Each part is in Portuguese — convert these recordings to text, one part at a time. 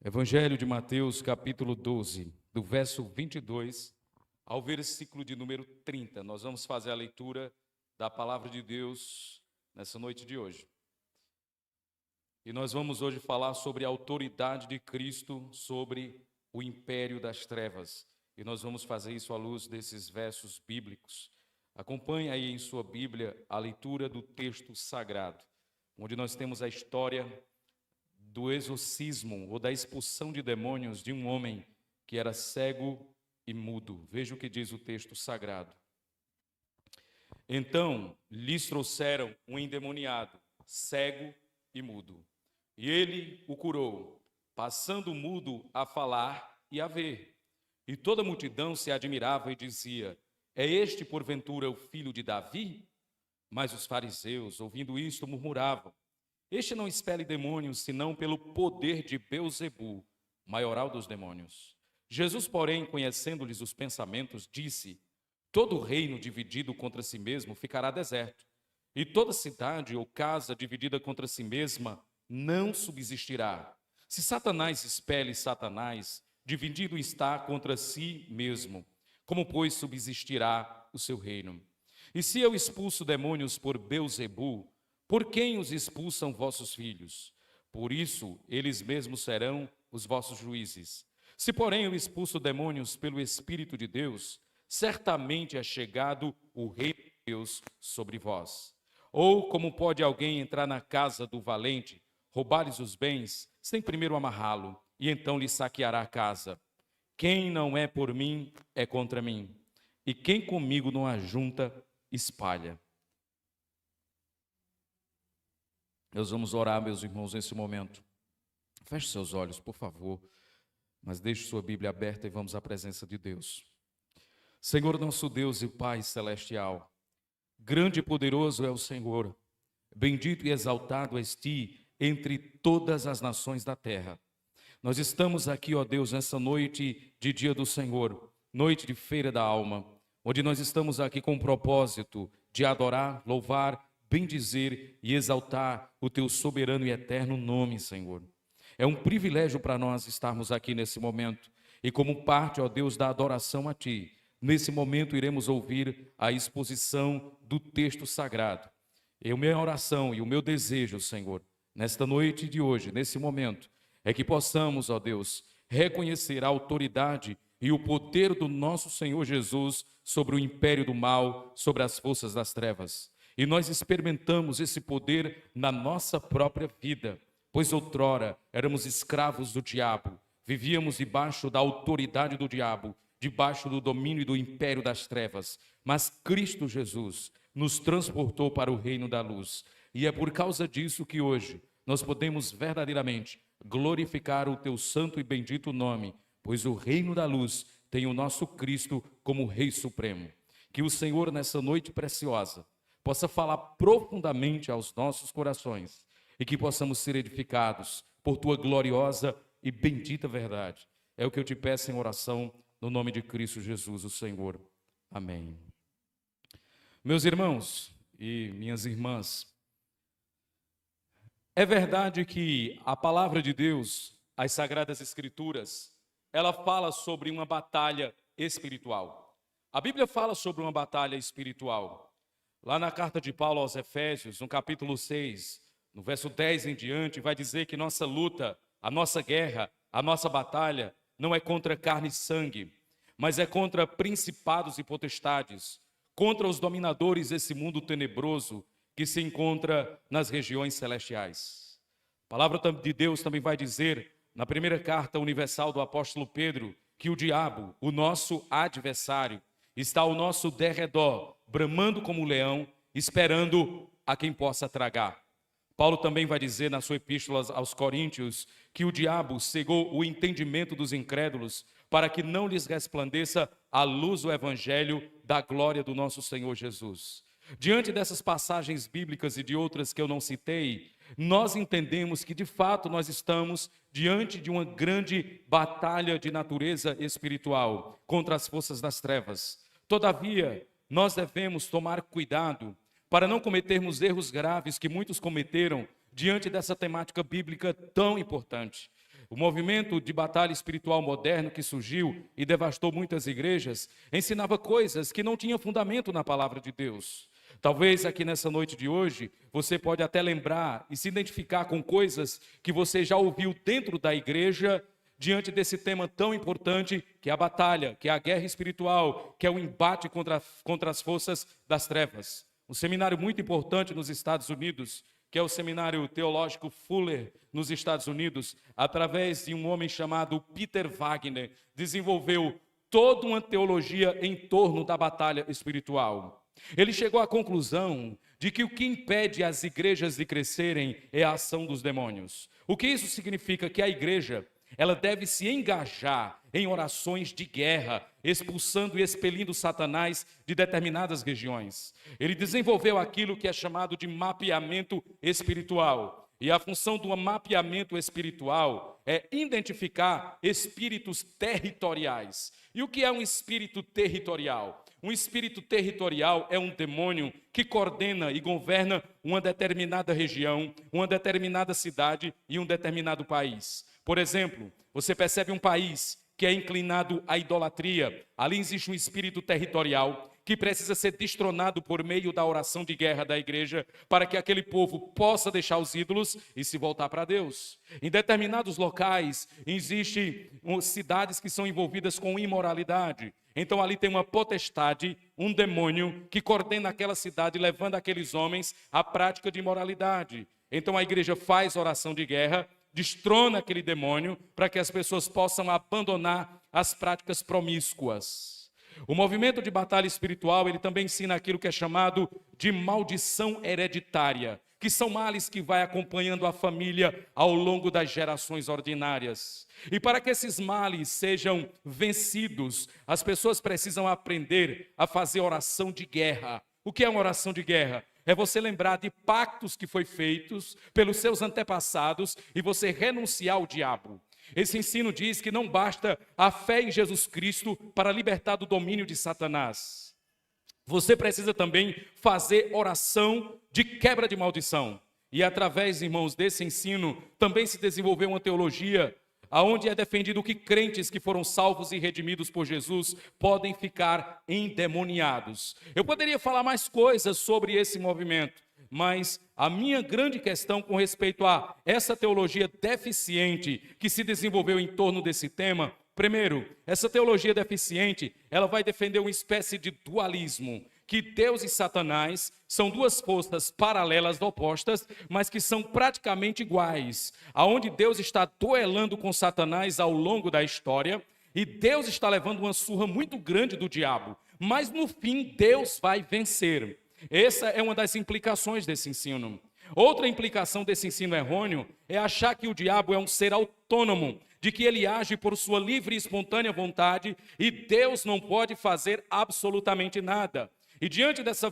Evangelho de Mateus, capítulo 12, do verso 22 ao versículo de número 30. Nós vamos fazer a leitura da palavra de Deus nessa noite de hoje. E nós vamos hoje falar sobre a autoridade de Cristo sobre o império das trevas. E nós vamos fazer isso à luz desses versos bíblicos. Acompanhe aí em sua Bíblia a leitura do texto sagrado, onde nós temos a história do exorcismo ou da expulsão de demônios de um homem que era cego e mudo. Veja o que diz o texto sagrado. Então lhes trouxeram um endemoniado, cego e mudo. E ele o curou, passando o mudo a falar e a ver. E toda a multidão se admirava e dizia: é este porventura o filho de Davi? Mas os fariseus, ouvindo isto, murmuravam: este não expele demônios, senão pelo poder de Beelzebu, maioral dos demônios. Jesus, porém, conhecendo-lhes os pensamentos, disse: todo reino dividido contra si mesmo ficará deserto, e toda cidade ou casa dividida contra si mesma não subsistirá. Se Satanás expele Satanás, dividido está contra si mesmo. Como, pois, subsistirá o seu reino? E se eu expulso demônios por Beelzebu, por quem os expulsam vossos filhos? Por isso, eles mesmos serão os vossos juízes. Se, porém, eu expulso demônios pelo Espírito de Deus, certamente é chegado o reino de Deus sobre vós. Ou como pode alguém entrar na casa do valente, roubar-lhes os bens, sem primeiro amarrá-lo, e então lhe saqueará a casa? Quem não é por mim, é contra mim, e quem comigo não ajunta, espalha. Nós vamos orar, meus irmãos, nesse momento. Feche seus olhos, por favor, mas deixe sua Bíblia aberta e vamos à presença de Deus. Senhor nosso Deus e Pai celestial, grande e poderoso é o Senhor, bendito e exaltado és ti entre todas as nações da terra. Nós estamos aqui, ó Deus, nessa noite de dia do Senhor, noite de feira da alma, onde nós estamos aqui com o propósito de adorar, louvar, bendizer e exaltar o teu soberano e eterno nome, Senhor. É um privilégio para nós estarmos aqui nesse momento e como parte, ó Deus, da adoração a ti, nesse momento iremos ouvir a exposição do texto sagrado. E a minha oração e o meu desejo, Senhor, nesta noite de hoje, nesse momento, é que possamos, ó Deus, reconhecer a autoridade e o poder do nosso Senhor Jesus sobre o império do mal, sobre as forças das trevas. E nós experimentamos esse poder na nossa própria vida, pois outrora éramos escravos do diabo, vivíamos debaixo da autoridade do diabo, debaixo do domínio e do império das trevas. Mas Cristo Jesus nos transportou para o reino da luz. E é por causa disso que hoje nós podemos verdadeiramente glorificar o teu santo e bendito nome, pois o reino da luz tem o nosso Cristo como Rei Supremo. Que o Senhor, nessa noite preciosa, possa falar profundamente aos nossos corações e que possamos ser edificados por tua gloriosa e bendita verdade. É o que eu te peço em oração, no nome de Cristo Jesus, o Senhor. Amém. Meus irmãos e minhas irmãs, é verdade que a palavra de Deus, as Sagradas Escrituras, ela fala sobre uma batalha espiritual. A Bíblia fala sobre uma batalha espiritual. Lá na carta de Paulo aos Efésios, no capítulo 6, no verso 10 em diante, vai dizer que nossa luta, a nossa guerra, a nossa batalha não é contra carne e sangue, mas é contra principados e potestades, contra os dominadores desse mundo tenebroso que se encontra nas regiões celestiais. A palavra de Deus também vai dizer, na primeira carta universal do apóstolo Pedro, que o diabo, o nosso adversário, está ao nosso derredor, bramando como um leão, esperando a quem possa tragar. Paulo também vai dizer na sua epístola aos Coríntios que o diabo cegou o entendimento dos incrédulos para que não lhes resplandeça a luz do evangelho da glória do nosso Senhor Jesus. Diante dessas passagens bíblicas e de outras que eu não citei, nós entendemos que de fato nós estamos diante de uma grande batalha de natureza espiritual contra as forças das trevas. Todavia, nós devemos tomar cuidado para não cometermos erros graves que muitos cometeram diante dessa temática bíblica tão importante. O movimento de batalha espiritual moderno que surgiu e devastou muitas igrejas ensinava coisas que não tinham fundamento na palavra de Deus. Talvez aqui nessa noite de hoje, você pode até lembrar e se identificar com coisas que você já ouviu dentro da igreja, diante desse tema tão importante, que é a batalha, que é a guerra espiritual, que é o embate contra as forças das trevas. Um seminário muito importante nos Estados Unidos, que é o Seminário Teológico Fuller, nos Estados Unidos, através de um homem chamado Peter Wagner, desenvolveu toda uma teologia em torno da batalha espiritual. Ele chegou à conclusão de que o que impede as igrejas de crescerem é a ação dos demônios. O que isso significa? Que a igreja, ela deve se engajar em orações de guerra, expulsando e expelindo Satanás de determinadas regiões. Ele desenvolveu aquilo que é chamado de mapeamento espiritual. E a função do mapeamento espiritual é identificar espíritos territoriais. E o que é um espírito territorial? Um espírito territorial é um demônio que coordena e governa uma determinada região, uma determinada cidade e um determinado país. Por exemplo, você percebe um país que é inclinado à idolatria. Ali existe um espírito territorial que precisa ser destronado por meio da oração de guerra da igreja, para que aquele povo possa deixar os ídolos e se voltar para Deus. Em determinados locais, existem cidades que são envolvidas com imoralidade. Então ali tem uma potestade, um demônio, que coordena aquela cidade, levando aqueles homens à prática de imoralidade. Então a igreja faz oração de guerra, destrona aquele demônio, para que as pessoas possam abandonar as práticas promíscuas. O movimento de batalha espiritual, ele também ensina aquilo que é chamado de maldição hereditária, que são males que vai acompanhando a família ao longo das gerações ordinárias. E para que esses males sejam vencidos, as pessoas precisam aprender a fazer oração de guerra. O que é uma oração de guerra? É você lembrar de pactos que foi feitos pelos seus antepassados e você renunciar ao diabo. Esse ensino diz que não basta a fé em Jesus Cristo para libertar do domínio de Satanás. Você precisa também fazer oração de quebra de maldição. E através, irmãos, desse ensino, também se desenvolveu uma teologia onde é defendido que crentes que foram salvos e redimidos por Jesus podem ficar endemoniados. Eu poderia falar mais coisas sobre esse movimento, mas a minha grande questão com respeito a essa teologia deficiente que se desenvolveu em torno desse tema, primeiro, essa teologia deficiente, ela vai defender uma espécie de dualismo, que Deus e Satanás são duas forças paralelas, opostas, mas que são praticamente iguais, aonde Deus está duelando com Satanás ao longo da história, e Deus está levando uma surra muito grande do diabo, mas no fim Deus vai vencer. Essa é uma das implicações desse ensino. Outra implicação desse ensino errôneo é achar que o diabo é um ser autônomo, de que ele age por sua livre e espontânea vontade e Deus não pode fazer absolutamente nada. E diante dessa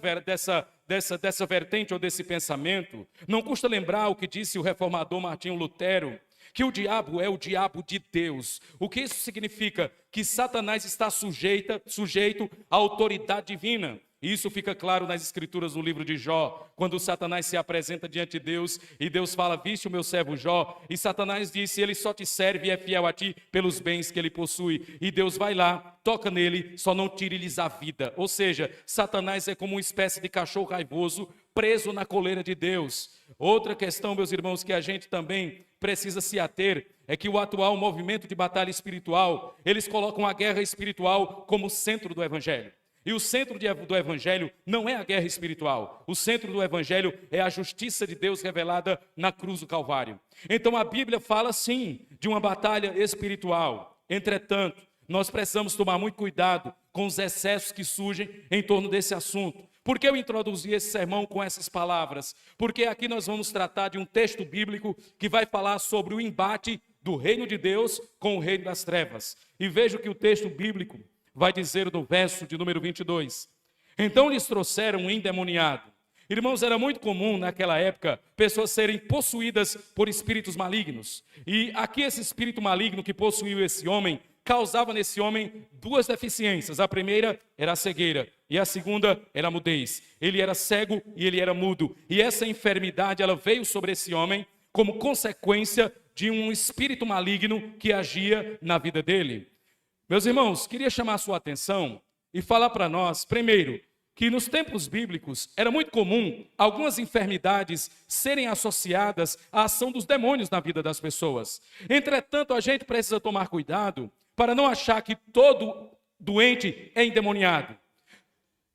vertente ou desse pensamento, não custa lembrar o que disse o reformador Martinho Lutero, que o diabo é o diabo de Deus. O que isso significa? Que Satanás está sujeito à autoridade divina. Isso fica claro nas escrituras do livro de Jó, quando Satanás se apresenta diante de Deus e Deus fala: viste o meu servo Jó? E Satanás disse: ele só te serve e é fiel a ti pelos bens que ele possui. E Deus vai lá, toca nele, só não tire-lhes a vida. Ou seja, Satanás é como uma espécie de cachorro raivoso preso na coleira de Deus. Outra questão, meus irmãos, que a gente também precisa se ater é que o atual movimento de batalha espiritual, eles colocam a guerra espiritual como centro do evangelho. E o centro do evangelho não é a guerra espiritual. O centro do evangelho é a justiça de Deus revelada na cruz do Calvário. Então a Bíblia fala sim de uma batalha espiritual. Entretanto, nós precisamos tomar muito cuidado com os excessos que surgem em torno desse assunto. Por que eu introduzi esse sermão com essas palavras? Porque aqui nós vamos tratar de um texto bíblico que vai falar sobre o embate do reino de Deus com o reino das trevas. E veja o que o texto bíblico vai dizer no verso de número 22. Então lhes trouxeram um endemoniado. Irmãos, era muito comum naquela época pessoas serem possuídas por espíritos malignos. E aqui esse espírito maligno que possuiu esse homem, causava nesse homem duas deficiências. A primeira era a cegueira e a segunda era a mudez. Ele era cego e ele era mudo. E essa enfermidade, ela veio sobre esse homem como consequência de um espírito maligno que agia na vida dele. Meus irmãos, queria chamar a sua atenção e falar para nós, primeiro, que nos tempos bíblicos era muito comum algumas enfermidades serem associadas à ação dos demônios na vida das pessoas. Entretanto, a gente precisa tomar cuidado para não achar que todo doente é endemoniado.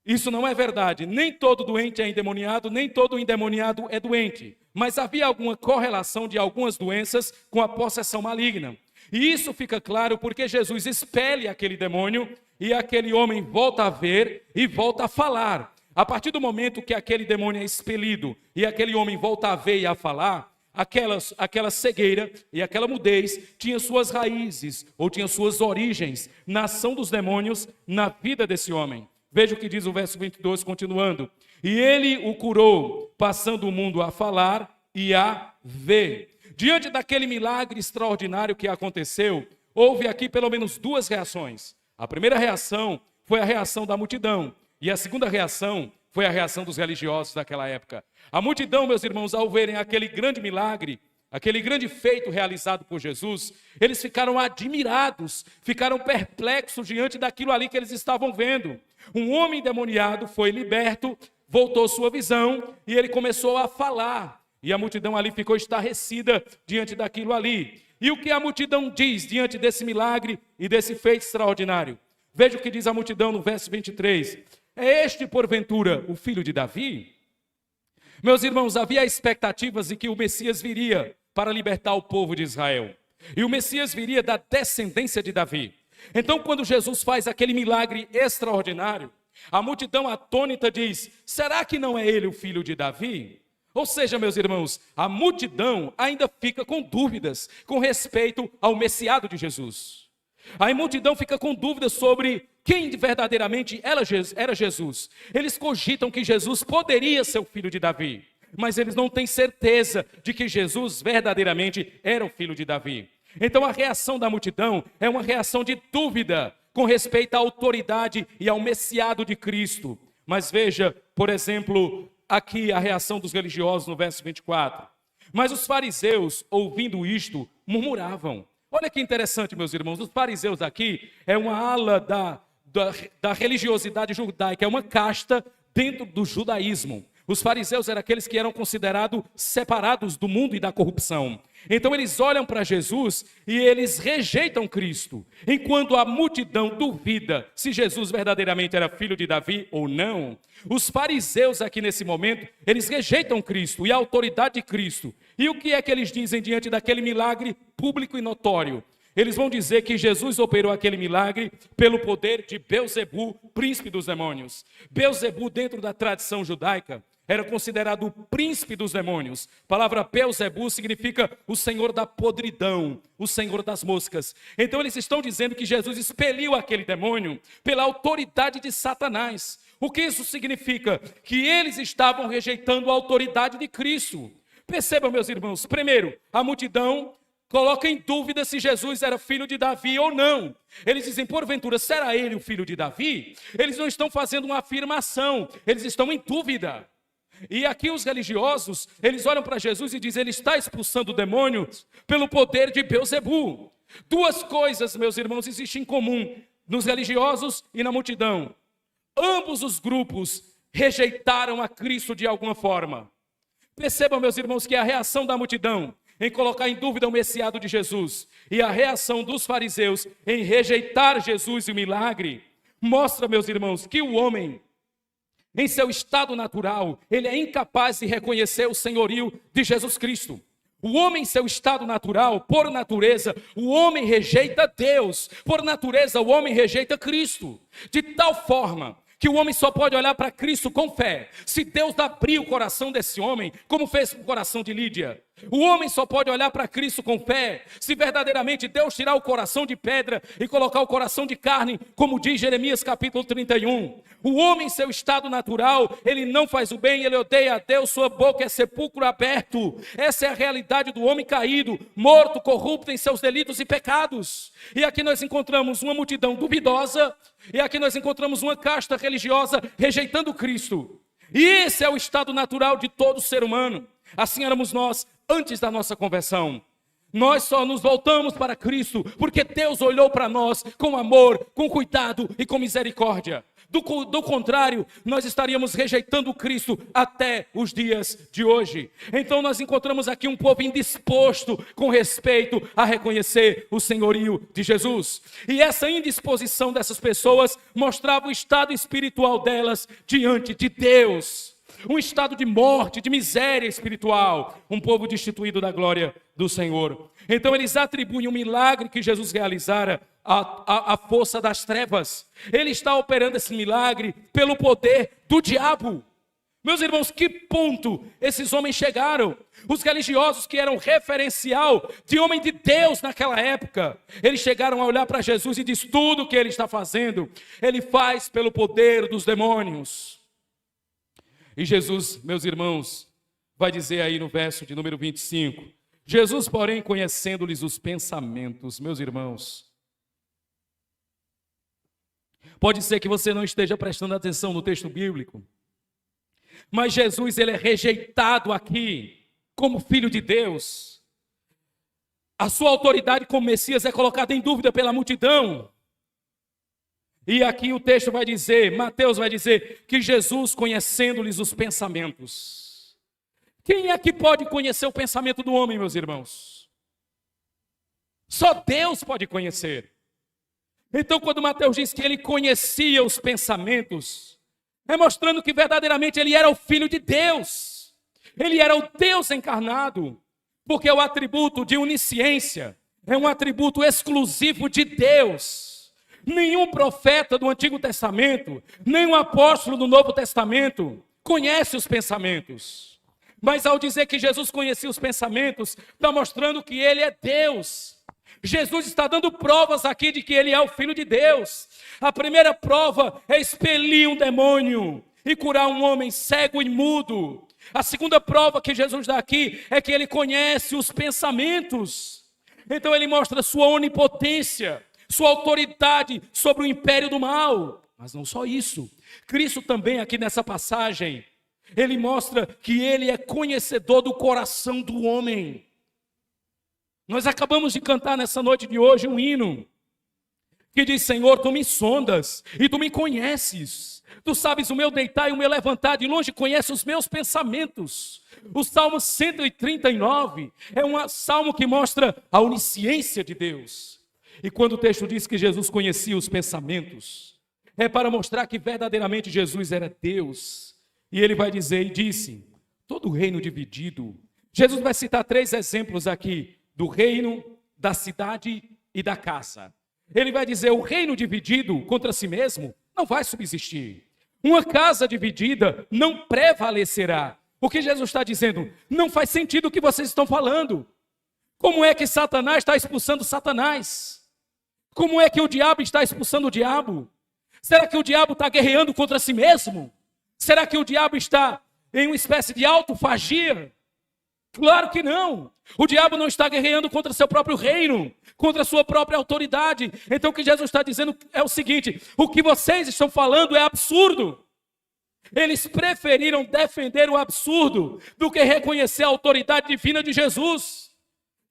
Isso não é verdade. Nem todo doente é endemoniado, nem todo endemoniado é doente. Mas havia alguma correlação de algumas doenças com a possessão maligna. E isso fica claro porque Jesus expele aquele demônio e aquele homem volta a ver e volta a falar. A partir do momento que aquele demônio é expelido e aquele homem volta a ver e a falar, aquela cegueira e aquela mudez tinha suas raízes ou tinha suas origens na ação dos demônios na vida desse homem. Veja o que diz o verso 22, continuando. E ele o curou, passando o mundo a falar e a ver. Diante daquele milagre extraordinário que aconteceu, houve aqui pelo menos duas reações. A primeira reação foi a reação da multidão. E a segunda reação foi a reação dos religiosos daquela época. A multidão, meus irmãos, ao verem aquele grande milagre, aquele grande feito realizado por Jesus, eles ficaram admirados, ficaram perplexos diante daquilo ali que eles estavam vendo. Um homem endemoniado foi liberto, voltou sua visão e ele começou a falar. E a multidão ali ficou estarrecida diante daquilo ali. E o que a multidão diz diante desse milagre e desse feito extraordinário? Veja o que diz a multidão no verso 23. É este, porventura, o filho de Davi? Meus irmãos, havia expectativas de que o Messias viria para libertar o povo de Israel. E o Messias viria da descendência de Davi. Então, quando Jesus faz aquele milagre extraordinário, a multidão atônita diz, será que não é ele o filho de Davi? Ou seja, meus irmãos, a multidão ainda fica com dúvidas com respeito ao Messiado de Jesus. A multidão fica com dúvidas sobre quem verdadeiramente era Jesus. Eles cogitam que Jesus poderia ser o filho de Davi, mas eles não têm certeza de que Jesus verdadeiramente era o filho de Davi. Então a reação da multidão é uma reação de dúvida com respeito à autoridade e ao Messiado de Cristo. Mas veja, por exemplo, aqui a reação dos religiosos no verso 24. Mas os fariseus, ouvindo isto, murmuravam. Olha que interessante, meus irmãos, os fariseus aqui é uma ala da religiosidade judaica, é uma casta dentro do judaísmo. Os fariseus eram aqueles que eram considerados separados do mundo e da corrupção. Então eles olham para Jesus e eles rejeitam Cristo. Enquanto a multidão duvida se Jesus verdadeiramente era filho de Davi ou não, os fariseus aqui nesse momento, eles rejeitam Cristo e a autoridade de Cristo. E o que é que eles dizem diante daquele milagre público e notório? Eles vão dizer que Jesus operou aquele milagre pelo poder de Belzebu, príncipe dos demônios. Belzebu, dentro da tradição judaica, era considerado o príncipe dos demônios. A palavra Belzebu significa o senhor da podridão, o senhor das moscas. Então eles estão dizendo que Jesus expeliu aquele demônio pela autoridade de Satanás. O que isso significa? Que eles estavam rejeitando a autoridade de Cristo. Percebam, meus irmãos, primeiro, a multidão coloca em dúvida se Jesus era filho de Davi ou não. Eles dizem, porventura, será ele o filho de Davi? Eles não estão fazendo uma afirmação, eles estão em dúvida. E aqui os religiosos, eles olham para Jesus e dizem, ele está expulsando demônios pelo poder de Belzebu. Duas coisas, meus irmãos, existem em comum nos religiosos e na multidão. Ambos os grupos rejeitaram a Cristo de alguma forma. Percebam, meus irmãos, que a reação da multidão em colocar em dúvida o Messiado de Jesus e a reação dos fariseus em rejeitar Jesus e o milagre, mostra, meus irmãos, que o homem, em seu estado natural, ele é incapaz de reconhecer o senhorio de Jesus Cristo. O homem em seu estado natural, por natureza, o homem rejeita Deus. Por natureza, o homem rejeita Cristo. De tal forma que o homem só pode olhar para Cristo com fé se Deus abrir o coração desse homem, como fez com o coração de Lídia. O homem só pode olhar para Cristo com fé se verdadeiramente Deus tirar o coração de pedra e colocar o coração de carne, como diz Jeremias capítulo 31. O homem em seu estado natural, ele não faz o bem, ele odeia a Deus, sua boca é sepulcro aberto. Essa é a realidade do homem caído, morto, corrupto em seus delitos e pecados. E aqui nós encontramos uma multidão duvidosa, e aqui nós encontramos uma casta religiosa rejeitando Cristo. E esse é o estado natural de todo ser humano. Assim éramos nós antes da nossa conversão. Nós só nos voltamos para Cristo porque Deus olhou para nós com amor, com cuidado e com misericórdia. Do contrário, nós estaríamos rejeitando Cristo até os dias de hoje. Então nós encontramos aqui um povo indisposto com respeito a reconhecer o senhorio de Jesus. E essa indisposição dessas pessoas mostrava o estado espiritual delas diante de Deus. Um estado de morte, de miséria espiritual. Um povo destituído da glória do Senhor. Então eles atribuem o milagre que Jesus realizara à força das trevas. Ele está operando esse milagre pelo poder do diabo. Meus irmãos, que ponto esses homens chegaram? Os religiosos que eram referencial de homem de Deus naquela época, eles chegaram a olhar para Jesus e diz: tudo o que ele está fazendo, ele faz pelo poder dos demônios. E Jesus, meus irmãos, vai dizer aí no verso de número 25, Jesus, porém, conhecendo-lhes os pensamentos, meus irmãos, pode ser que você não esteja prestando atenção no texto bíblico, mas Jesus, ele é rejeitado aqui como filho de Deus. A sua autoridade como Messias é colocada em dúvida pela multidão. E aqui o texto vai dizer, Mateus vai dizer, que Jesus conhecendo-lhes os pensamentos. Quem é que pode conhecer o pensamento do homem, meus irmãos? Só Deus pode conhecer. Então, quando Mateus diz que ele conhecia os pensamentos, é mostrando que verdadeiramente ele era o Filho de Deus. Ele era o Deus encarnado, porque o atributo de onisciência é um atributo exclusivo de Deus. Nenhum profeta do Antigo Testamento, nenhum apóstolo do Novo Testamento conhece os pensamentos. Mas ao dizer que Jesus conhecia os pensamentos, está mostrando que ele é Deus. Jesus está dando provas aqui de que ele é o Filho de Deus. A primeira prova é expelir um demônio e curar um homem cego e mudo. A segunda prova que Jesus dá aqui é que ele conhece os pensamentos. Então ele mostra sua onipotência, sua autoridade sobre o império do mal. Mas não só isso. Cristo também aqui nessa passagem, ele mostra que ele é conhecedor do coração do homem. Nós acabamos de cantar nessa noite de hoje um hino que diz: Senhor, tu me sondas e tu me conheces. Tu sabes o meu deitar e o meu levantar, de longe conheces os meus pensamentos. O Salmo 139 é um salmo que mostra a onisciência de Deus. E quando o texto diz que Jesus conhecia os pensamentos, é para mostrar que verdadeiramente Jesus era Deus. E ele vai dizer, e disse, todo reino dividido. Jesus vai citar 3 exemplos aqui, do reino, da cidade e da casa. Ele vai dizer, o reino dividido contra si mesmo não vai subsistir. Uma casa dividida não prevalecerá. O que Jesus está dizendo? Não faz sentido o que vocês estão falando. Como é que Satanás está expulsando Satanás? Como é que o diabo está expulsando o diabo? Será que o diabo está guerreando contra si mesmo? Será que o diabo está em uma espécie de autofagia? Claro que não. O diabo não está guerreando contra seu próprio reino, contra sua própria autoridade. Então o que Jesus está dizendo é o seguinte: o que vocês estão falando é absurdo. Eles preferiram defender o absurdo do que reconhecer a autoridade divina de Jesus.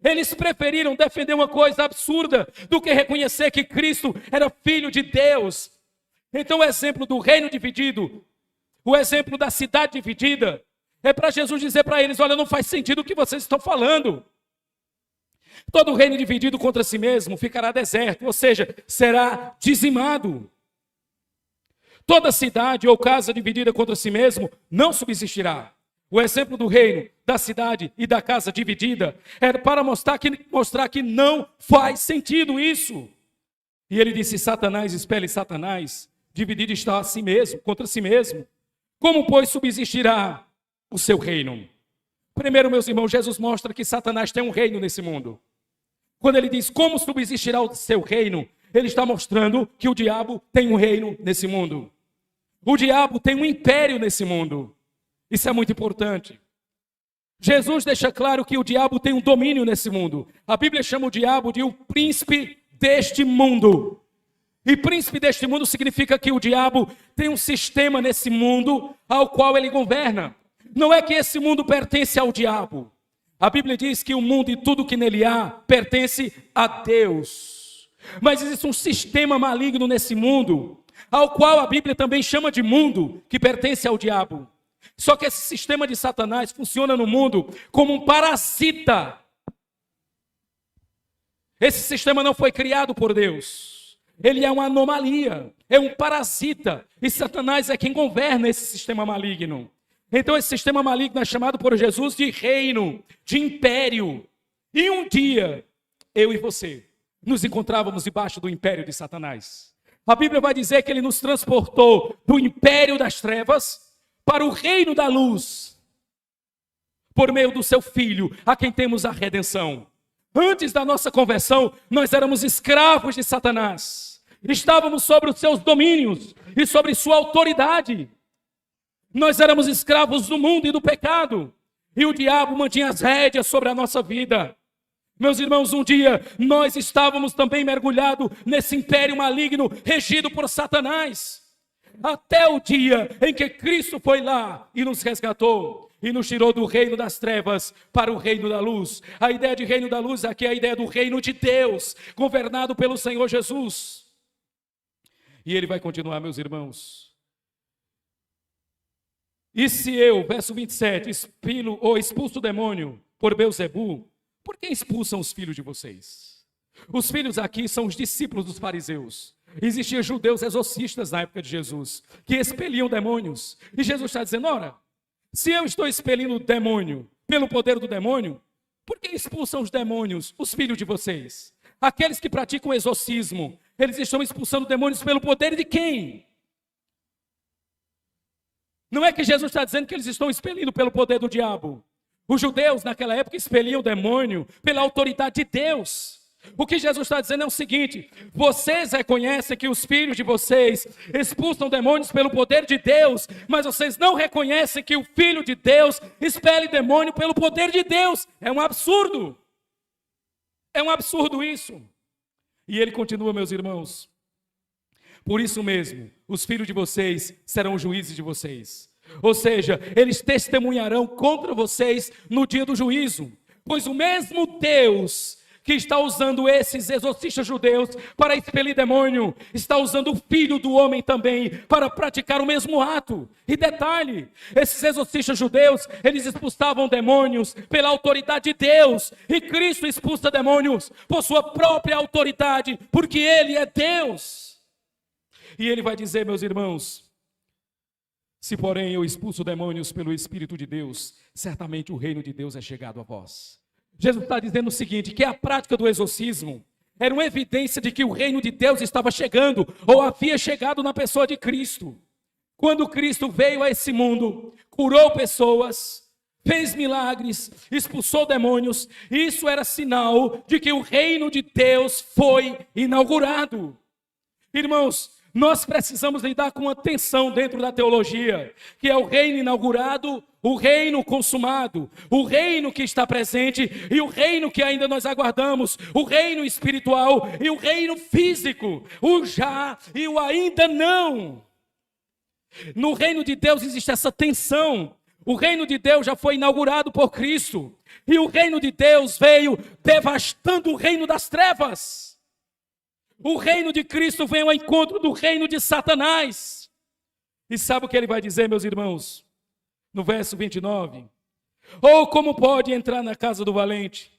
Eles preferiram defender uma coisa absurda do que reconhecer que Cristo era Filho de Deus. Então o exemplo do reino dividido, o exemplo da cidade dividida, é para Jesus dizer para eles: olha, não faz sentido o que vocês estão falando. Todo reino dividido contra si mesmo ficará deserto, ou seja, será dizimado. Toda cidade ou casa dividida contra si mesmo não subsistirá. O exemplo do reino, da cidade e da casa dividida era para mostrar que não faz sentido isso. E ele disse: Satanás expele Satanás, dividido está a si mesmo, contra si mesmo. Como, pois, subsistirá o seu reino? Primeiro, meus irmãos, Jesus mostra que Satanás tem um reino nesse mundo. Quando ele diz como subsistirá o seu reino, ele está mostrando que o diabo tem um reino nesse mundo. O diabo tem um império nesse mundo. Isso é muito importante. Jesus deixa claro que o diabo tem um domínio nesse mundo. A Bíblia chama o diabo de o príncipe deste mundo. E príncipe deste mundo significa que o diabo tem um sistema nesse mundo ao qual ele governa. Não é que esse mundo pertence ao diabo. A Bíblia diz que o mundo e tudo que nele há pertence a Deus. Mas existe um sistema maligno nesse mundo, ao qual a Bíblia também chama de mundo, que pertence ao diabo. Só que esse sistema de Satanás funciona no mundo como um parasita. Esse sistema não foi criado por Deus. Ele é uma anomalia, é um parasita. E Satanás é quem governa esse sistema maligno. Então esse sistema maligno é chamado por Jesus de reino, de império. E um dia, eu e você, nos encontrávamos debaixo do império de Satanás. A Bíblia vai dizer que ele nos transportou do império das trevas para o reino da luz, por meio do seu Filho, a quem temos a redenção. Antes da nossa conversão, nós éramos escravos de Satanás. Estávamos sobre os seus domínios e sobre sua autoridade. Nós éramos escravos do mundo e do pecado. E o diabo mantinha as rédeas sobre a nossa vida. Meus irmãos, um dia nós estávamos também mergulhados nesse império maligno regido por Satanás. Até o dia em que Cristo foi lá e nos resgatou. E nos tirou do reino das trevas para o reino da luz. A ideia de reino da luz aqui é a ideia do reino de Deus, governado pelo Senhor Jesus. E ele vai continuar, meus irmãos. E se eu, verso 27, expulso o demônio por Beelzebu, por que expulsam os filhos de vocês? Os filhos aqui são os discípulos dos fariseus. Existiam judeus exorcistas na época de Jesus, que expeliam demônios. E Jesus está dizendo, ora, se eu estou expelindo o demônio pelo poder do demônio, por que expulsam os demônios, os filhos de vocês? Aqueles que praticam exorcismo, eles estão expulsando demônios pelo poder de quem? Não é que Jesus está dizendo que eles estão expelindo pelo poder do diabo. Os judeus naquela época expeliam o demônio pela autoridade de Deus. O que Jesus está dizendo é o seguinte: vocês reconhecem que os filhos de vocês expulsam demônios pelo poder de Deus, mas vocês não reconhecem que o Filho de Deus expele demônio pelo poder de Deus. É um absurdo. É um absurdo isso. E ele continua, meus irmãos. Por isso mesmo, os filhos de vocês serão os juízes de vocês. Ou seja, eles testemunharão contra vocês no dia do juízo. Pois o mesmo Deus que está usando esses exorcistas judeus para expelir demônio, está usando o Filho do Homem também para praticar o mesmo ato. E detalhe, esses exorcistas judeus, eles expulsavam demônios pela autoridade de Deus, e Cristo expulsa demônios por sua própria autoridade, porque Ele é Deus. E Ele vai dizer, meus irmãos, se porém eu expulso demônios pelo Espírito de Deus, certamente o reino de Deus é chegado a vós. Jesus está dizendo o seguinte, que a prática do exorcismo era uma evidência de que o reino de Deus estava chegando, ou havia chegado na pessoa de Cristo. Quando Cristo veio a esse mundo, curou pessoas, fez milagres, expulsou demônios, isso era sinal de que o reino de Deus foi inaugurado. Irmãos, nós precisamos lidar com uma tensão dentro da teologia, que é o reino inaugurado, o reino consumado, o reino que está presente e o reino que ainda nós aguardamos, o reino espiritual e o reino físico, o já e o ainda não. No reino de Deus existe essa tensão. O reino de Deus já foi inaugurado por Cristo e o reino de Deus veio devastando o reino das trevas. O reino de Cristo vem ao encontro do reino de Satanás. E sabe o que ele vai dizer, meus irmãos? No verso 29. Ou como pode entrar na casa do valente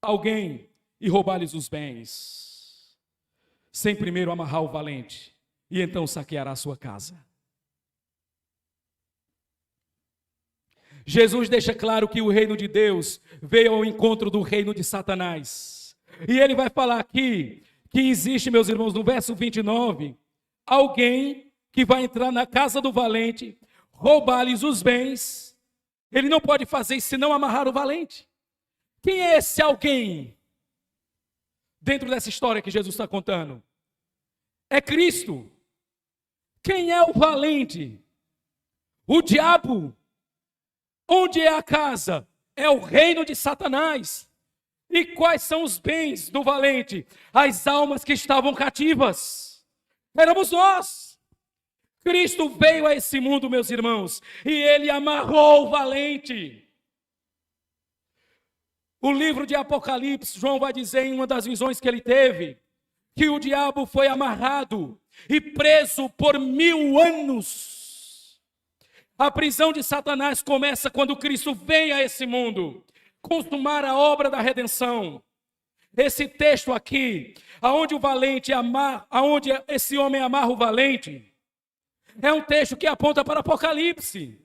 alguém e roubar-lhes os bens, sem primeiro amarrar o valente, e então saqueará a sua casa. Jesus deixa claro que o reino de Deus veio ao encontro do reino de Satanás. E ele vai falar aqui que existe, meus irmãos, no verso 29, alguém que vai entrar na casa do valente, roubar-lhes os bens. Ele não pode fazer isso senão amarrar o valente. Quem é esse alguém? Dentro dessa história que Jesus está contando. É Cristo. Quem é o valente? O diabo. Onde é a casa? É o reino de Satanás. E quais são os bens do valente? As almas que estavam cativas. Éramos nós. Cristo veio a esse mundo, meus irmãos, e ele amarrou o valente. O livro de Apocalipse, João vai dizer em uma das visões que ele teve, que o diabo foi amarrado e preso por 1000 anos. A prisão de Satanás começa quando Cristo vem a esse mundo, consumar a obra da redenção. Esse texto aqui, aonde esse homem amarra o valente, é um texto que aponta para Apocalipse.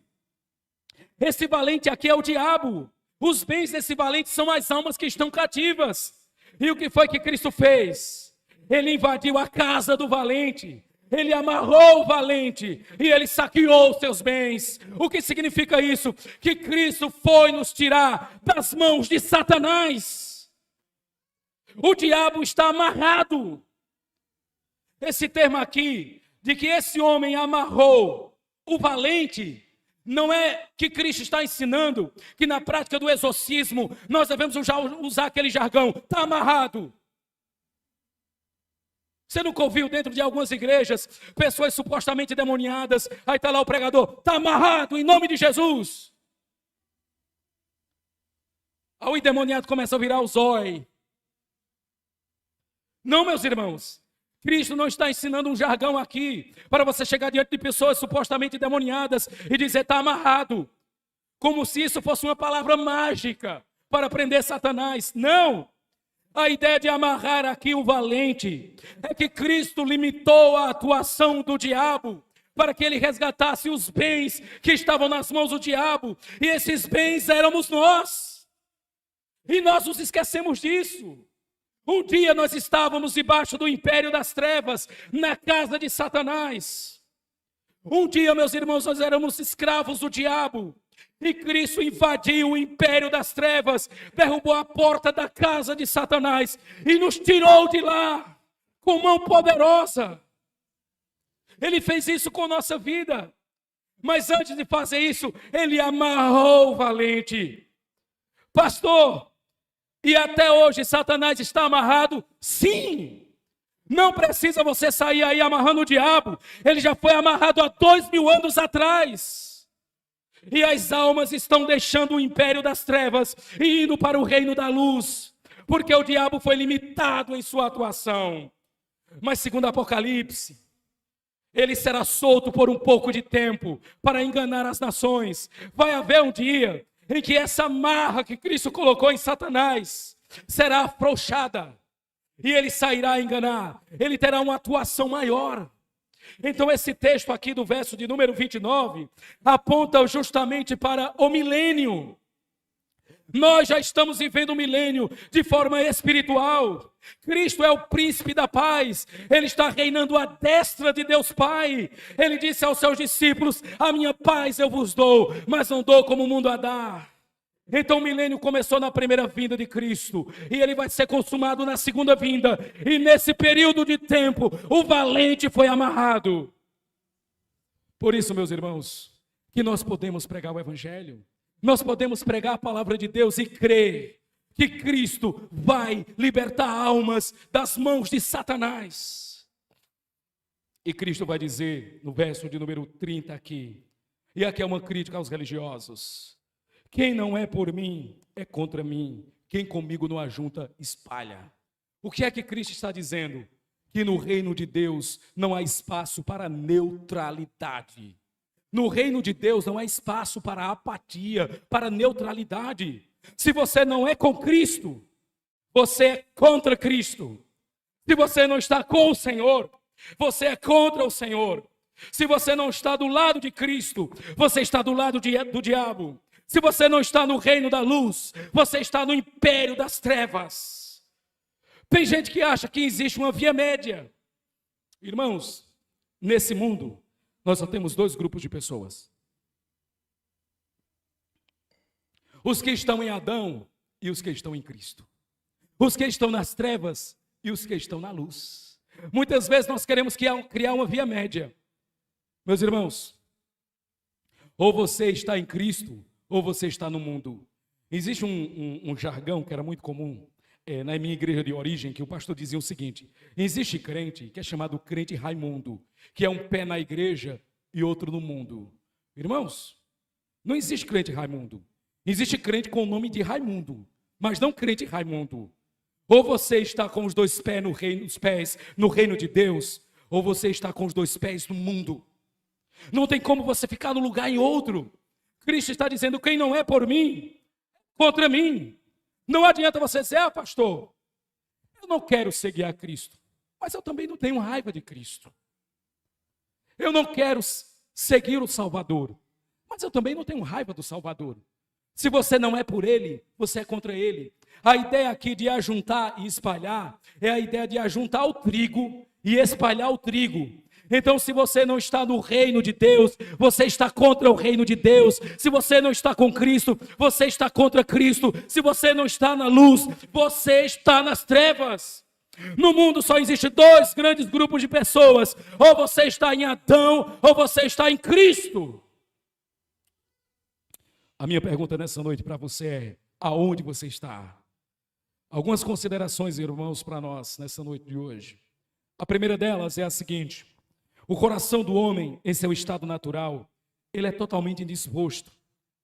Esse valente aqui é o diabo. Os bens desse valente são as almas que estão cativas. E o que foi que Cristo fez? Ele invadiu a casa do valente. Ele amarrou o valente e ele saqueou os seus bens. O que significa isso? Que Cristo foi nos tirar das mãos de Satanás. O diabo está amarrado. Esse termo aqui, de que esse homem amarrou o valente, não é que Cristo está ensinando que na prática do exorcismo nós devemos usar aquele jargão, está amarrado. Você nunca ouviu dentro de algumas igrejas, pessoas supostamente demoniadas, aí está lá o pregador, está amarrado em nome de Jesus. Aí o endemoniado começa a virar o zóio. Não, meus irmãos, Cristo não está ensinando um jargão aqui, para você chegar diante de pessoas supostamente demoniadas e dizer está amarrado, como se isso fosse uma palavra mágica para prender Satanás. Não! A ideia de amarrar aqui o valente é que Cristo limitou a atuação do diabo para que ele resgatasse os bens que estavam nas mãos do diabo, e esses bens éramos nós. E nós nos esquecemos disso. Um dia nós estávamos debaixo do império das trevas, na casa de Satanás. Um dia, meus irmãos, nós éramos escravos do diabo. E Cristo invadiu o império das trevas, derrubou a porta da casa de Satanás e nos tirou de lá com mão poderosa. Ele fez isso com nossa vida. Mas antes de fazer isso, ele amarrou o valente. Pastor, e até hoje Satanás está amarrado? Sim! Não precisa você sair aí amarrando o diabo. Ele já foi amarrado há 2000 anos atrás. E as almas estão deixando o império das trevas e indo para o reino da luz, porque o diabo foi limitado em sua atuação. Mas segundo Apocalipse, ele será solto por um pouco de tempo para enganar as nações. Vai haver um dia em que essa amarra que Cristo colocou em Satanás será afrouxada e ele sairá a enganar. Ele terá uma atuação maior. Então esse texto aqui do verso de número 29 aponta justamente para o milênio. Nós já estamos vivendo o milênio de forma espiritual. Cristo é o príncipe da paz. Ele está reinando à destra de Deus Pai. Ele disse aos seus discípulos: a minha paz eu vos dou, mas não dou como o mundo a dá. Então o milênio começou na primeira vinda de Cristo, e ele vai ser consumado na segunda vinda, e nesse período de tempo, o valente foi amarrado. Por isso, meus irmãos, que nós podemos pregar o Evangelho, nós podemos pregar a palavra de Deus e crer que Cristo vai libertar almas das mãos de Satanás. E Cristo vai dizer, no verso de número 30 aqui, e aqui é uma crítica aos religiosos: quem não é por mim, é contra mim. Quem comigo não ajunta, espalha. O que é que Cristo está dizendo? Que no reino de Deus não há espaço para neutralidade. No reino de Deus não há espaço para apatia, para neutralidade. Se você não é com Cristo, você é contra Cristo. Se você não está com o Senhor, você é contra o Senhor. Se você não está do lado de Cristo, você está do lado do diabo. Se você não está no reino da luz, você está no império das trevas. Tem gente que acha que existe uma via média. Irmãos, nesse mundo, nós só temos 2 grupos de pessoas: os que estão em Adão e os que estão em Cristo. Os que estão nas trevas e os que estão na luz. Muitas vezes nós queremos criar uma via média. Meus irmãos, ou você está em Cristo, ou você está no mundo. Existe um jargão que era muito comum na minha igreja de origem, que o pastor dizia o seguinte: existe crente que é chamado crente Raimundo, que é um pé na igreja e outro no mundo. Irmãos, não existe crente Raimundo. Existe crente com o nome de Raimundo, mas não crente Raimundo. Ou você está com os dois pés no reino de Deus, ou você está com os dois pés no mundo. Não tem como você ficar num lugar em outro. Cristo está dizendo, quem não é por mim, contra mim. Não adianta você dizer, pastor, eu não quero seguir a Cristo, mas eu também não tenho raiva de Cristo. Eu não quero seguir o Salvador, mas eu também não tenho raiva do Salvador. Se você não é por Ele, você é contra Ele. A ideia aqui de ajuntar e espalhar é a ideia de ajuntar o trigo e espalhar o trigo. Então, se você não está no reino de Deus, você está contra o reino de Deus. Se você não está com Cristo, você está contra Cristo. Se você não está na luz, você está nas trevas. No mundo só existem dois grandes grupos de pessoas. Ou você está em Adão, ou você está em Cristo. A minha pergunta nessa noite para você é, aonde você está? Algumas considerações, irmãos, para nós nessa noite de hoje. A primeira delas é a seguinte: o coração do homem, em seu estado natural, ele é totalmente indisposto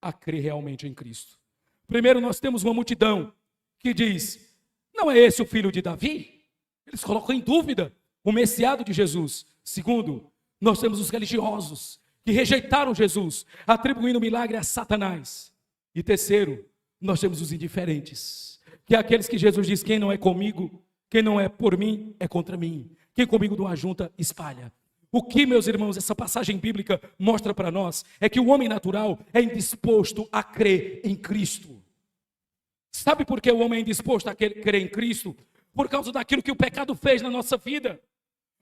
a crer realmente em Cristo. Primeiro, nós temos uma multidão que diz, não é esse o filho de Davi? Eles colocam em dúvida o Messiado de Jesus. Segundo, nós temos os religiosos que rejeitaram Jesus, atribuindo o milagre a Satanás. E terceiro, nós temos os indiferentes, que é aqueles que Jesus diz, quem não é comigo, quem não é por mim, é contra mim. Quem comigo não ajunta, espalha. O que, meus irmãos, essa passagem bíblica mostra para nós é que o homem natural é indisposto a crer em Cristo. Sabe por que o homem é indisposto a crer em Cristo? Por causa daquilo que o pecado fez na nossa vida.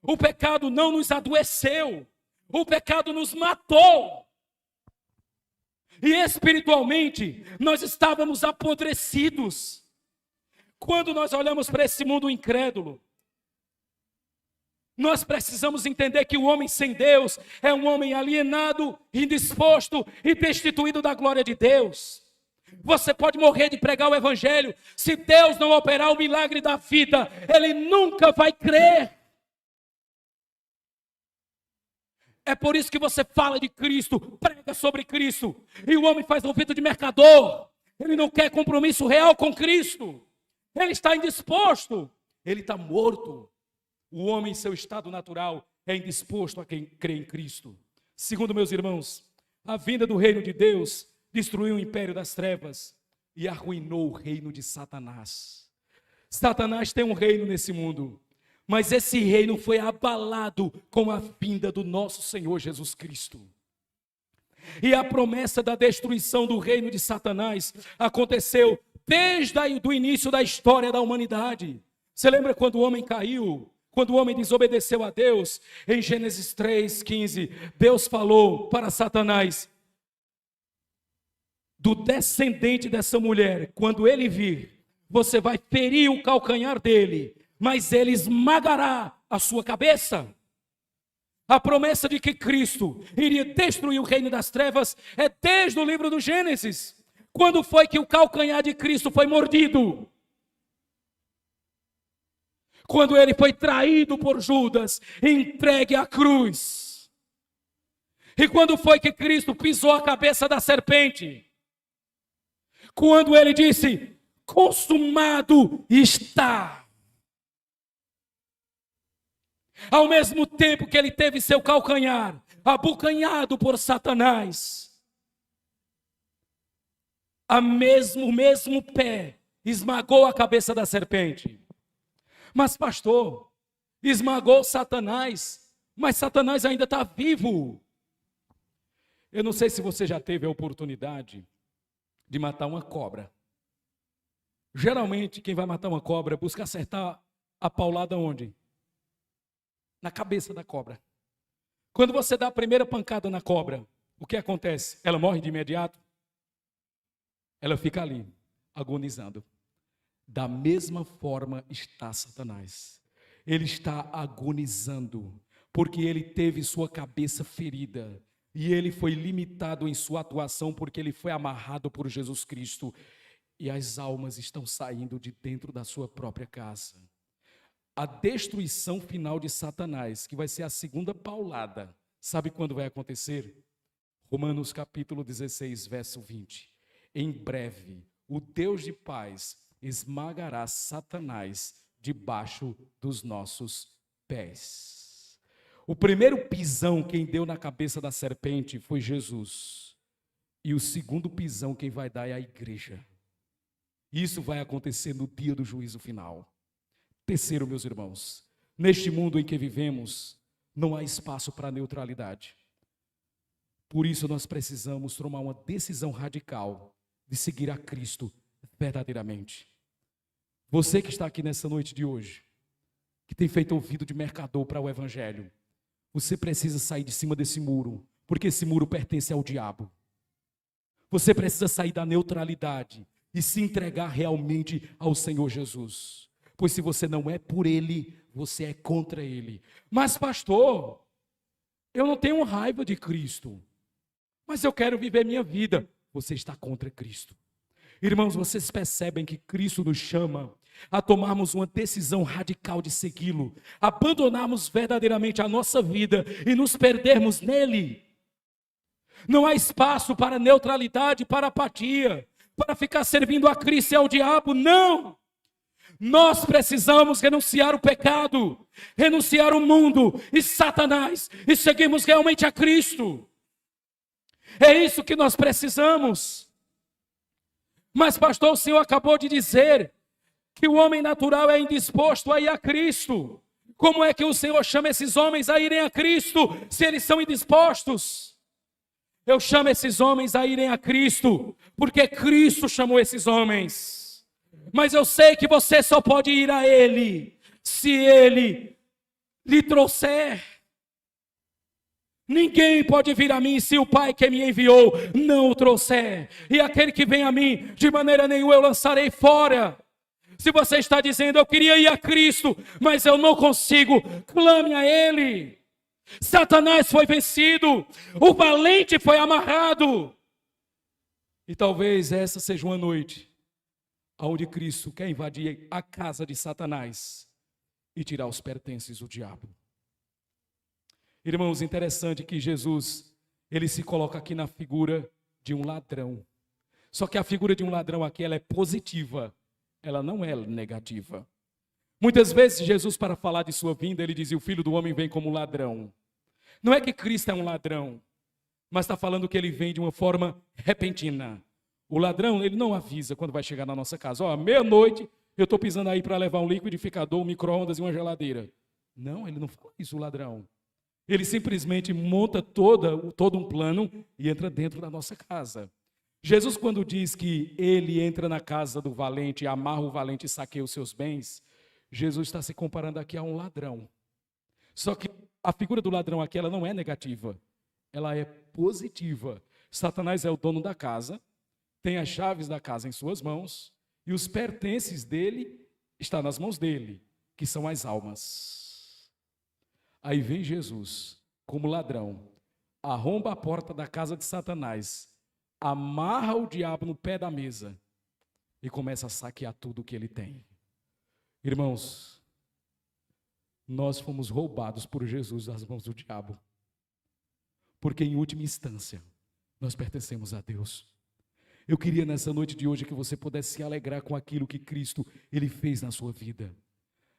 O pecado não nos adoeceu. O pecado nos matou. E espiritualmente, nós estávamos apodrecidos. Quando nós olhamos para esse mundo incrédulo, nós precisamos entender que o homem sem Deus é um homem alienado, indisposto e destituído da glória de Deus. Você pode morrer de pregar o evangelho, se Deus não operar o milagre da vida, ele nunca vai crer. É por isso que você fala de Cristo, prega sobre Cristo, e o homem faz ouvido de mercador. Ele não quer compromisso real com Cristo. Ele está indisposto, ele está morto. O homem em seu estado natural é indisposto a quem crê em Cristo. Segundo, meus irmãos, a vinda do reino de Deus destruiu o império das trevas e arruinou o reino de Satanás. Satanás tem um reino nesse mundo, mas esse reino foi abalado com a vinda do nosso Senhor Jesus Cristo. E a promessa da destruição do reino de Satanás aconteceu desde o início da história da humanidade. Você lembra quando o homem caiu? Quando o homem desobedeceu a Deus? Em Gênesis 3:15, Deus falou para Satanás, do descendente dessa mulher, quando ele vir, você vai ferir o calcanhar dele, mas ele esmagará a sua cabeça. A promessa de que Cristo iria destruir o reino das trevas é desde o livro do Gênesis. Quando foi que o calcanhar de Cristo foi mordido? Quando ele foi traído por Judas, entregue à cruz. E quando foi que Cristo pisou a cabeça da serpente? Quando ele disse, consumado está. Ao mesmo tempo que ele teve seu calcanhar abocanhado por Satanás, o mesmo pé esmagou a cabeça da serpente. Mas pastor, esmagou Satanás, mas Satanás ainda está vivo. Eu não sei se você já teve a oportunidade de matar uma cobra. Geralmente, quem vai matar uma cobra busca acertar a paulada onde? Na cabeça da cobra. Quando você dá a primeira pancada na cobra, o que acontece? Ela morre de imediato? Ela fica ali, agonizando. Da mesma forma está Satanás. Ele está agonizando, porque ele teve sua cabeça ferida. E ele foi limitado em sua atuação porque ele foi amarrado por Jesus Cristo. E as almas estão saindo de dentro da sua própria casa. A destruição final de Satanás, que vai ser a segunda paulada, sabe quando vai acontecer? Romanos capítulo 16, verso 20. Em breve, o Deus de paz esmagará Satanás debaixo dos nossos pés. O primeiro pisão quem deu na cabeça da serpente foi Jesus. E o segundo pisão quem vai dar é a igreja. Isso vai acontecer no dia do juízo final. Terceiro, meus irmãos, neste mundo em que vivemos, não há espaço para neutralidade. Por isso nós precisamos tomar uma decisão radical de seguir a Cristo verdadeiramente. Você que está aqui nessa noite de hoje, que tem feito ouvido de mercador para o evangelho, você precisa sair de cima desse muro, porque esse muro pertence ao diabo. Você precisa sair da neutralidade e se entregar realmente ao Senhor Jesus. Pois se você não é por Ele, você é contra Ele. Mas pastor, eu não tenho raiva de Cristo, mas eu quero viver minha vida. Você está contra Cristo. Irmãos, vocês percebem que Cristo nos chama a tomarmos uma decisão radical de segui-lo, abandonarmos verdadeiramente a nossa vida e nos perdermos nele. Não há espaço para neutralidade, para apatia, para ficar servindo a Cristo e ao diabo, não! Nós precisamos renunciar o pecado, renunciar o mundo e Satanás e seguirmos realmente a Cristo. É isso que nós precisamos. Mas pastor, o senhor acabou de dizer que o homem natural é indisposto a ir a Cristo. Como é que o Senhor chama esses homens a irem a Cristo se eles são indispostos? Eu chamo esses homens a irem a Cristo porque Cristo chamou esses homens. Mas eu sei que você só pode ir a Ele se Ele lhe trouxer. Ninguém pode vir a mim se o Pai que me enviou não o trouxer. E aquele que vem a mim, de maneira nenhuma eu lançarei fora. Se você está dizendo, eu queria ir a Cristo, mas eu não consigo, clame a Ele. Satanás foi vencido, o valente foi amarrado. E talvez essa seja uma noite onde Cristo quer invadir a casa de Satanás e tirar os pertences do diabo. Irmãos, interessante que Jesus, ele se coloca aqui na figura de um ladrão. Só que a figura de um ladrão aqui, ela é positiva, ela não é negativa. Muitas vezes Jesus, para falar de sua vinda, ele dizia, o Filho do Homem vem como ladrão. Não é que Cristo é um ladrão, mas está falando que ele vem de uma forma repentina. O ladrão, ele não avisa quando vai chegar na nossa casa. Ó, meia-noite, eu estou pisando aí para levar um liquidificador, um micro-ondas e uma geladeira. Não, ele não fala isso, o ladrão. Ele simplesmente monta todo um plano e entra dentro da nossa casa. Jesus, quando diz que ele entra na casa do valente, amarra o valente e saqueia os seus bens, Jesus está se comparando aqui a um ladrão. Só que a figura do ladrão aqui, ela não é negativa, ela é positiva. Satanás é o dono da casa, tem as chaves da casa em suas mãos, e os pertences dele estão nas mãos dele, que são as almas. Aí vem Jesus, como ladrão, arromba a porta da casa de Satanás, amarra o diabo no pé da mesa e começa a saquear tudo o que ele tem. Irmãos, nós fomos roubados por Jesus das mãos do diabo, porque em última instância, nós pertencemos a Deus. Eu queria nessa noite de hoje que você pudesse se alegrar com aquilo que Cristo, Ele fez na sua vida.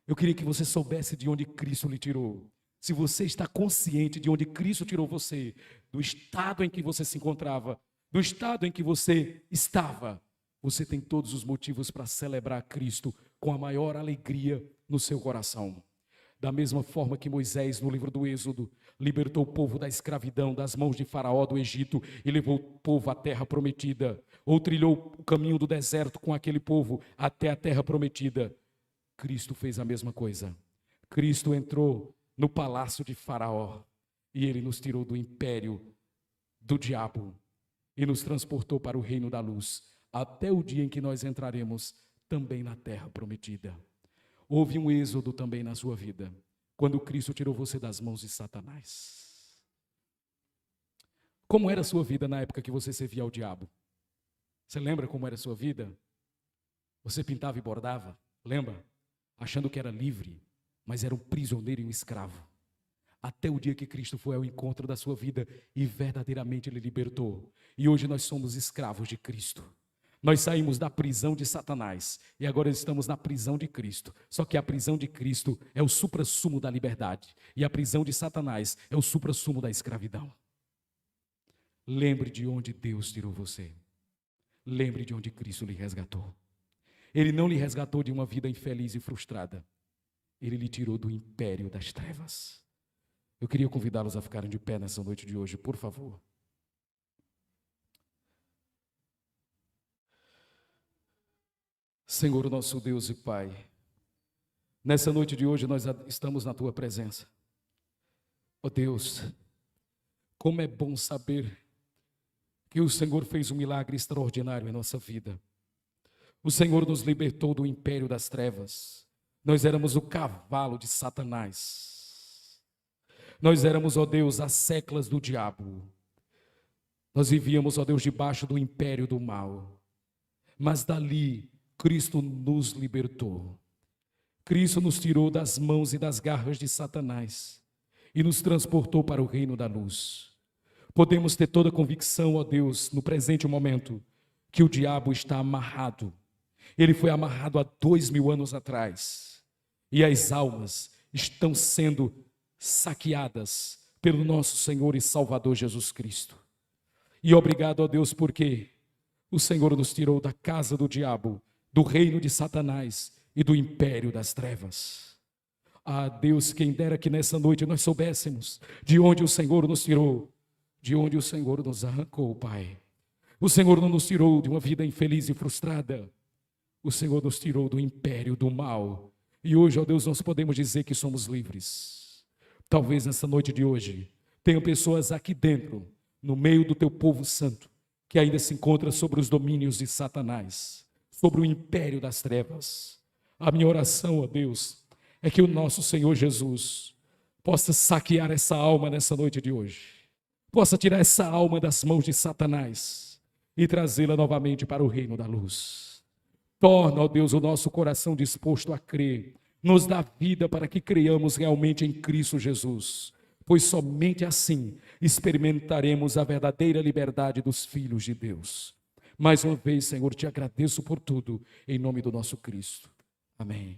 Eu queria que você soubesse de onde Cristo lhe tirou. Se você está consciente de onde Cristo tirou você, do estado em que você se encontrava, do estado em que você estava, você tem todos os motivos para celebrar Cristo com a maior alegria no seu coração. Da mesma forma que Moisés, no livro do Êxodo, libertou o povo da escravidão das mãos de Faraó do Egito e levou o povo à terra prometida, ou trilhou o caminho do deserto com aquele povo até a terra prometida, Cristo fez a mesma coisa. Cristo entrou no palácio de Faraó e ele nos tirou do império do diabo e nos transportou para o reino da luz, até o dia em que nós entraremos também na terra prometida. Houve um êxodo também na sua vida, quando Cristo tirou você das mãos de Satanás. Como era a sua vida na época que você servia ao diabo? Você lembra como era a sua vida? Você pintava e bordava, lembra? Achando que era livre, mas era um prisioneiro e um escravo. Até o dia que Cristo foi ao encontro da sua vida e verdadeiramente Ele libertou. E hoje nós somos escravos de Cristo. Nós saímos da prisão de Satanás e agora estamos na prisão de Cristo. Só que a prisão de Cristo é o suprassumo da liberdade e a prisão de Satanás é o suprassumo da escravidão. Lembre de onde Deus tirou você. Lembre de onde Cristo lhe resgatou. Ele não lhe resgatou de uma vida infeliz e frustrada. Ele lhe tirou do império das trevas. Eu queria convidá-los a ficarem de pé nessa noite de hoje, por favor. Senhor, nosso Deus e Pai, nessa noite de hoje nós estamos na Tua presença. Ó Deus, como é bom saber que o Senhor fez um milagre extraordinário em nossa vida. O Senhor nos libertou do império das trevas. Nós éramos o cavalo de Satanás. Nós éramos, ó Deus, as seclas do diabo. Nós vivíamos, ó Deus, debaixo do império do mal. Mas dali Cristo nos libertou. Cristo nos tirou das mãos e das garras de Satanás e nos transportou para o reino da luz. Podemos ter toda a convicção, ó Deus, no presente momento, que o diabo está amarrado. Ele foi amarrado há 2000 anos atrás. E as almas estão sendo saqueadas pelo nosso Senhor e Salvador Jesus Cristo. E obrigado, ó Deus, porque o Senhor nos tirou da casa do diabo, do reino de Satanás e do império das trevas. Ah, Deus, quem dera que nessa noite nós soubéssemos de onde o Senhor nos tirou, de onde o Senhor nos arrancou, Pai. O Senhor não nos tirou de uma vida infeliz e frustrada. O Senhor nos tirou do império do mal. E hoje, ó Deus, nós podemos dizer que somos livres. Talvez nessa noite de hoje tenham pessoas aqui dentro, no meio do teu povo santo, que ainda se encontra sobre os domínios de Satanás, sobre o império das trevas. A minha oração, ó Deus, é que o nosso Senhor Jesus possa saquear essa alma nessa noite de hoje, possa tirar essa alma das mãos de Satanás e trazê-la novamente para o reino da luz. Torna, ó Deus, o nosso coração disposto a crer, nos dá vida para que creiamos realmente em Cristo Jesus, pois somente assim experimentaremos a verdadeira liberdade dos filhos de Deus. Mais uma vez, Senhor, te agradeço por tudo, em nome do nosso Cristo. Amém.